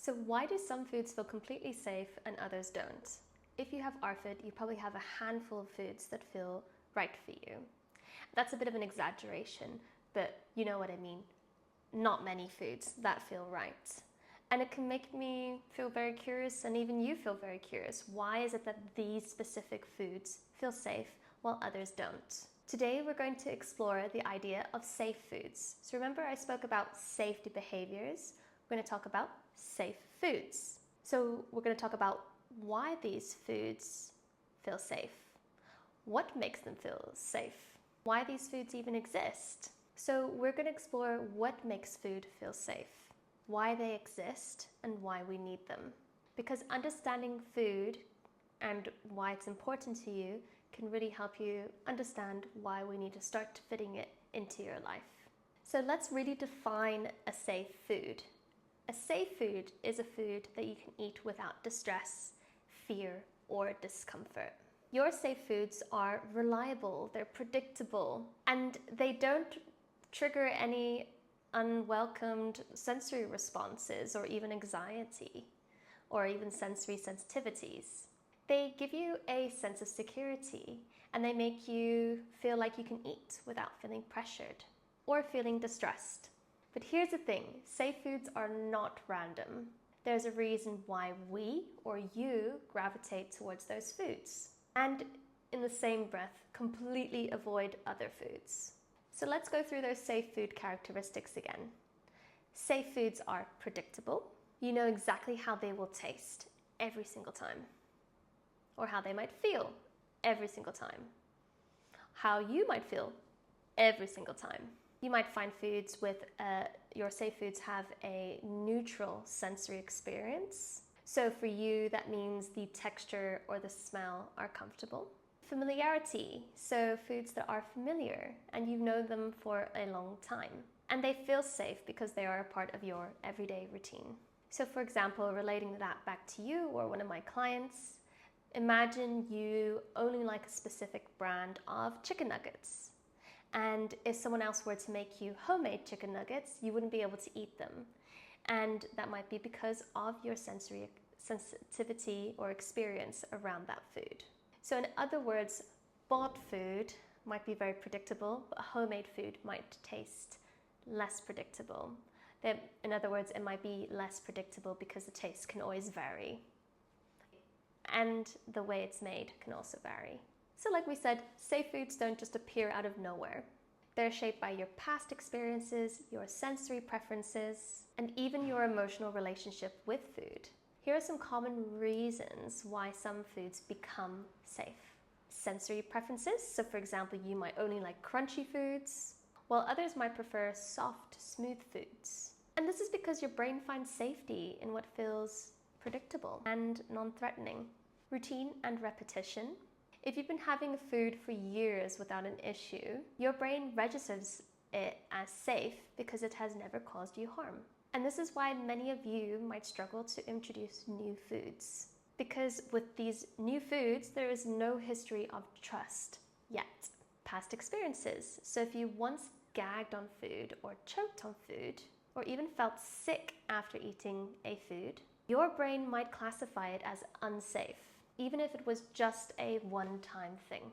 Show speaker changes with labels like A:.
A: So why do some foods feel completely safe and others don't? If you have ARFID, you probably have a handful of foods that feel right for you. That's a bit of an exaggeration, but you know what I mean. Not many foods that feel right. And it can make me feel very curious, and even you feel very curious. Why is it that these specific foods feel safe while others don't? Today we're going to explore the idea of safe foods. So remember I spoke about safety behaviors. We're going to talk about safe foods. So we're going to talk about why these foods feel safe. What makes them feel safe? Why these foods even exist? So we're going to explore what makes food feel safe, why they exist, and why we need them. Because understanding food and why it's important to you can really help you understand why we need to start fitting it into your life. So let's really define a safe food. A safe food is a food that you can eat without distress, fear, or discomfort. Your safe foods are reliable, they're predictable, and they don't trigger any unwelcomed sensory responses or even anxiety or even sensory sensitivities. They give you a sense of security and they make you feel like you can eat without feeling pressured or feeling distressed. But here's the thing, safe foods are not random. There's a reason why we or you gravitate towards those foods and in the same breath completely avoid other foods. So let's go through those safe food characteristics again. Safe foods are predictable. You know exactly how they will taste every single time, or how they might feel every single time, how you might feel every single time. You might find foods with, your safe foods have a neutral sensory experience. So for you, that means the texture or the smell are comfortable. Familiarity, so foods that are familiar and you've known them for a long time. And they feel safe because they are a part of your everyday routine. So for example, relating that back to you or one of my clients, imagine you only like a specific brand of chicken nuggets. And if someone else were to make you homemade chicken nuggets, you wouldn't be able to eat them. And that might be because of your sensory sensitivity or experience around that food. So in other words, bought food might be very predictable, but homemade food might taste less predictable. In other words, it might be less predictable because the taste can always vary. And the way it's made can also vary. So like we said, safe foods don't just appear out of nowhere. They're shaped by your past experiences, your sensory preferences, and even your emotional relationship with food. Here are some common reasons why some foods become safe. Sensory preferences, so for example, you might only like crunchy foods, while others might prefer soft, smooth foods. And this is because your brain finds safety in what feels predictable and non-threatening. Routine and repetition. If you've been having a food for years without an issue, your brain registers it as safe because it has never caused you harm. And this is why many of you might struggle to introduce new foods. Because with these new foods, there is no history of trust yet. Past experiences. So if you once gagged on food or choked on food, or even felt sick after eating a food, your brain might classify it as unsafe, even if it was just a one-time thing.